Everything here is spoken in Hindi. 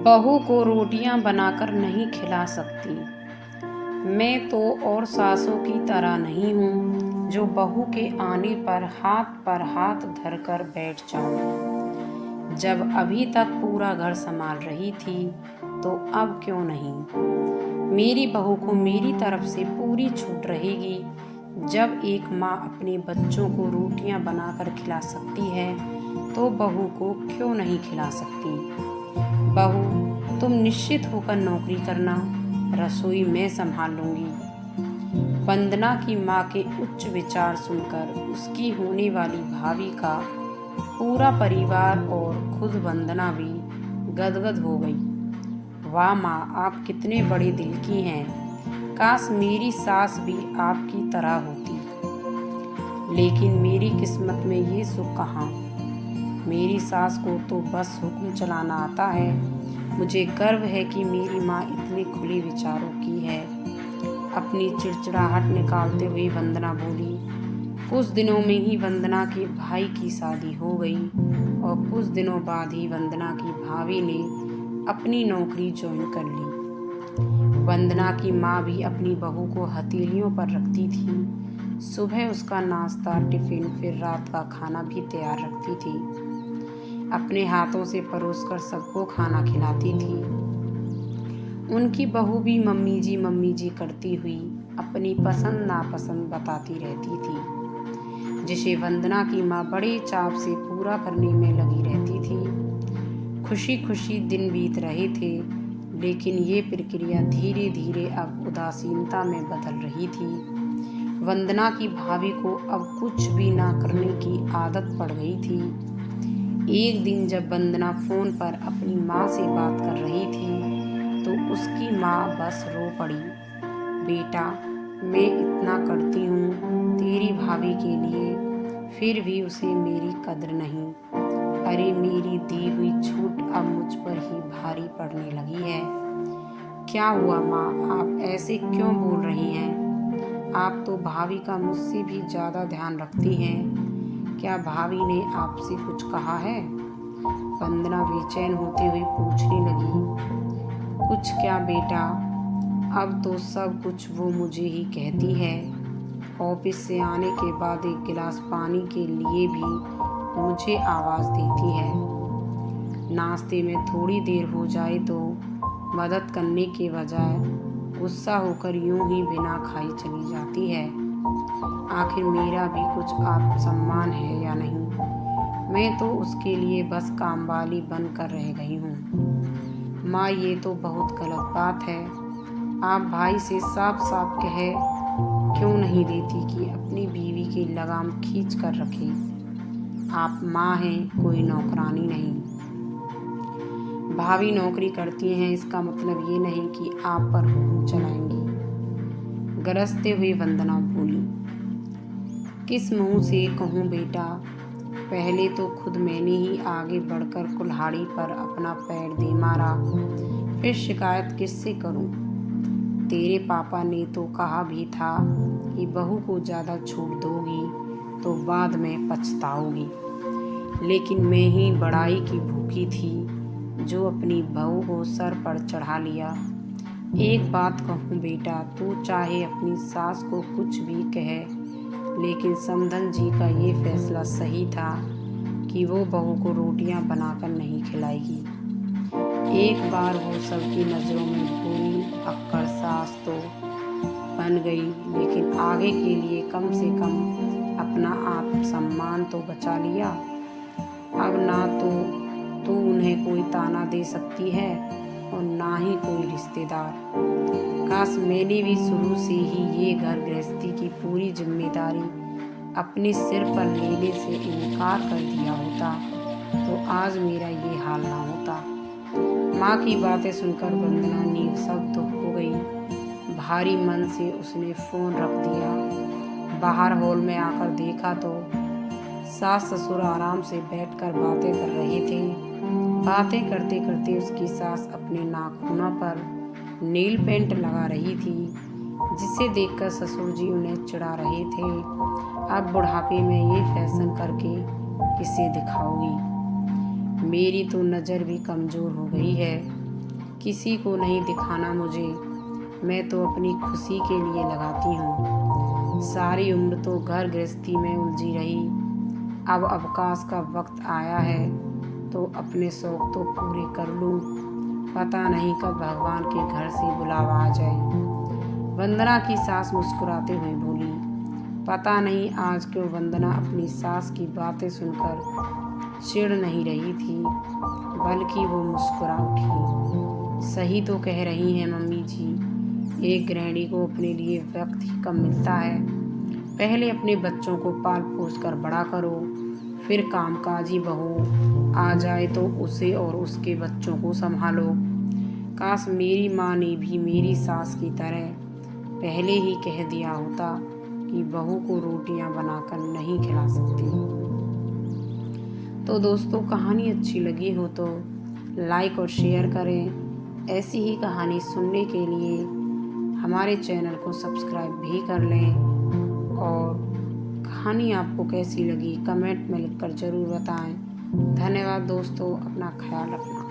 बहू को रोटियां बनाकर नहीं खिला सकती। मैं तो और सासों की तरह नहीं हूँ जो बहू के आने पर हाथ धरकर बैठ जाऊँ। जब अभी तक पूरा घर संभाल रही थी तो अब क्यों नहीं। मेरी बहू को मेरी तरफ से पूरी छूट रहेगी। जब एक माँ अपने बच्चों को रोटियां बनाकर खिला सकती है तो बहू को क्यों नहीं खिला सकती। बहू, तुम निश्चित होकर नौकरी करना, रसोई मैं संभाल लूंगी। वंदना की माँ के उच्च विचार सुनकर उसकी होने वाली भाभी का पूरा परिवार और खुद वंदना भी गदगद हो गई। वाह माँ, आप कितने बड़े दिल की हैं। काश मेरी सास भी आपकी तरह होती। लेकिन मेरी किस्मत में ये सुख कहाँ। मेरी सास को तो बस हुक्म चलाना आता है। मुझे गर्व है कि मेरी माँ इतने खुले विचारों की है। अपनी चिड़चिड़ाहट निकालते हुए वंदना बोली। कुछ दिनों में ही वंदना के भाई की शादी हो गई और कुछ दिनों बाद ही वंदना की भाभी ने अपनी नौकरी ज्वाइन कर ली। वंदना की माँ भी अपनी बहू को हथेलियों पर रखती थी। सुबह उसका नाश्ता, टिफिन, फिर रात का खाना भी तैयार रखती थी। अपने हाथों से परोसकर सबको खाना खिलाती थी। उनकी बहू भी मम्मी जी करती हुई अपनी पसंद नापसंद बताती रहती थी, जिसे वंदना की माँ बड़े चाव से पूरा करने में लगी रहती थी। खुशी खुशी दिन बीत रहे थे, लेकिन ये प्रक्रिया धीरे धीरे अब उदासीनता में बदल रही थी। वंदना की भाभी को अब कुछ भी ना करने की आदत पड़ गई थी। एक दिन जब वंदना फोन पर अपनी माँ से बात कर रही थी तो उसकी माँ बस रो पड़ी। बेटा, मैं इतना करती हूँ तेरी भाभी के लिए, फिर भी उसे मेरी कद्र नहीं। अरे मेरी दी हुई छूट अब मुझ पर ही भारी पड़ने लगी है। क्या हुआ माँ, आप ऐसे क्यों बोल रही हैं। आप तो भाभी का मुझसे भी ज़्यादा ध्यान रखती हैं। क्या भाभी ने आपसे कुछ कहा है। वंदना बेचैन होते हुए पूछने लगी। कुछ क्या बेटा, अब तो सब कुछ वो मुझे ही कहती है। ऑफिस से आने के बाद एक गिलास पानी के लिए भी मुझे आवाज़ देती है। नाश्ते में थोड़ी देर हो जाए तो मदद करने के बजाय गुस्सा होकर यूं ही बिना खाई चली जाती है। आखिर मेरा भी कुछ आत्मसम्मान है या नहीं। मैं तो उसके लिए बस कामवाली बनकर रह गई हूँ। माँ, ये तो बहुत गलत बात है। आप भाई से साफ साफ कह क्यों नहीं देती कि अपनी बीवी की लगाम खींच कर रखे। आप माँ हैं, कोई नौकरानी नहीं। भाभी नौकरी करती हैं इसका मतलब ये नहीं कि आप पर हुक्म चलाएंगी। गरजते हुए वंदना बोली। किस मुंह से कहूँ बेटा। पहले तो खुद मैंने ही आगे बढ़कर कुल्हाड़ी पर अपना पैर दे मारा, फिर शिकायत किससे करूं। तेरे पापा ने तो कहा भी था कि बहू को ज़्यादा छूट दोगी तो बाद में पछताओगी। लेकिन मैं ही बड़ाई की भूखी थी जो अपनी बहू को सर पर चढ़ा लिया। एक बात कहूँ बेटा, तू चाहे अपनी सास को कुछ भी कहे, लेकिन समधन जी का ये फैसला सही था कि वो बहू को रोटियां बनाकर नहीं खिलाएगी। एक बार वो सबकी नज़रों में बुरी अक्कड़ सास तो बन गई, लेकिन आगे के लिए कम से कम अपना आत्मसम्मान तो बचा लिया। अब ना तो तू उन्हें कोई ताना दे सकती है और ना ही कोई रिश्तेदार। काश मैंने भी शुरू से ही ये घर गृहस्थी की पूरी जिम्मेदारी अपने सिर पर लेने से इनकार कर दिया होता तो आज मेरा ये हाल ना होता। माँ की बातें सुनकर वंदना निःशब्द हो गई। भारी मन से उसने फोन रख दिया। बाहर हॉल में आकर देखा तो सास ससुर आराम से बैठकर बातें कर रहे थे। बातें करते करते उसकी सास अपने नाखूनों पर नील पेंट लगा रही थी, जिसे देखकर ससुर जी उन्हें चिढ़ा रहे थे। अब बुढ़ापे में ये फैशन करके किसे दिखाओगी। मेरी तो नज़र भी कमज़ोर हो गई है। किसी को नहीं दिखाना मुझे, मैं तो अपनी खुशी के लिए लगाती हूँ। सारी उम्र तो घर गृहस्थी में उलझी रही, अब अवकाश का वक्त आया है तो अपने शौक तो पूरे कर लूँ। पता नहीं कब भगवान के घर से बुलावा आ जाए। वंदना की सास मुस्कुराते हुए बोली। पता नहीं आज क्यों वंदना अपनी सास की बातें सुनकर चिढ़ नहीं रही थी, बल्कि वो मुस्कुरा उठी। सही तो कह रही हैं मम्मी जी, एक गृहिणी को अपने लिए वक्त ही कम मिलता है। पहले अपने बच्चों को पाल पोस कर बड़ा करो, फिर कामकाजी बहू आ जाए तो उसे और उसके बच्चों को संभालो। काश मेरी माँ ने भी मेरी सास की तरह पहले ही कह दिया होता कि बहू को रोटियां बनाकर नहीं खिला सकती। तो दोस्तों, कहानी अच्छी लगी हो तो लाइक और शेयर करें। ऐसी ही कहानी सुनने के लिए हमारे चैनल को सब्सक्राइब भी कर लें। और कहानी आपको कैसी लगी कमेंट में लिखकर ज़रूर बताएं। धन्यवाद दोस्तों, अपना ख्याल रखना।